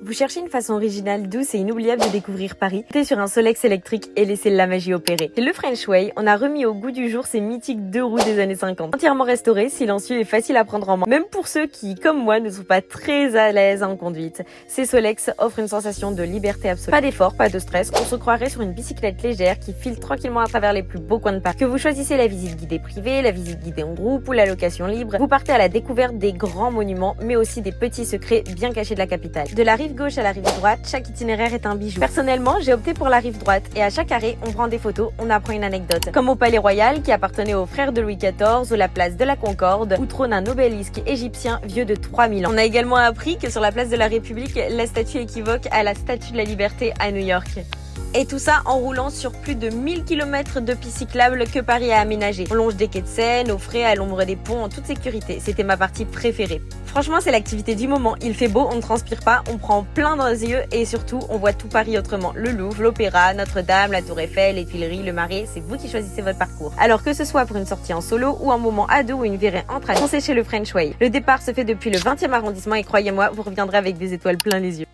Vous cherchez une façon originale, douce et inoubliable de découvrir Paris? Montez sur un Solex électrique et laissez la magie opérer. C'est le French Way, on a remis au goût du jour ces mythiques 2 roues des années 50. Entièrement restaurés, silencieux et facile à prendre en main. Même pour ceux qui, comme moi, ne sont pas très à l'aise en conduite. Ces Solex offrent une sensation de liberté absolue. Pas d'effort, pas de stress, on se croirait sur une bicyclette légère qui file tranquillement à travers les plus beaux coins de Paris. Que vous choisissez la visite guidée privée, la visite guidée en groupe ou la location libre, vous partez à la découverte des grands monuments, mais aussi des petits secrets bien cachés de la capitale. De la rive gauche à la rive droite, chaque itinéraire est un bijou. Personnellement, j'ai opté pour la rive droite et à chaque arrêt, on prend des photos, on apprend une anecdote. Comme au Palais Royal qui appartenait aux frères de Louis XIV ou la place de la Concorde où trône un obélisque égyptien vieux de 3000 ans. On a également appris que sur la place de la République, la statue équivoque à la Statue de la Liberté à New York. Et tout ça en roulant sur plus de 1000 km de pistes cyclables que Paris a aménagées. On longe des quais de Seine, au frais, à l'ombre des ponts, en toute sécurité. C'était ma partie préférée. Franchement, c'est l'activité du moment. Il fait beau, on ne transpire pas, on prend plein dans les yeux et surtout, on voit tout Paris autrement. Le Louvre, l'Opéra, Notre-Dame, la Tour Eiffel, les Tuileries, le Marais, c'est vous qui choisissez votre parcours. Alors que ce soit pour une sortie en solo ou un moment à deux ou une virée entre amis, foncez chez le French Way. Le départ se fait depuis le 20e arrondissement et croyez-moi, vous reviendrez avec des étoiles plein les yeux.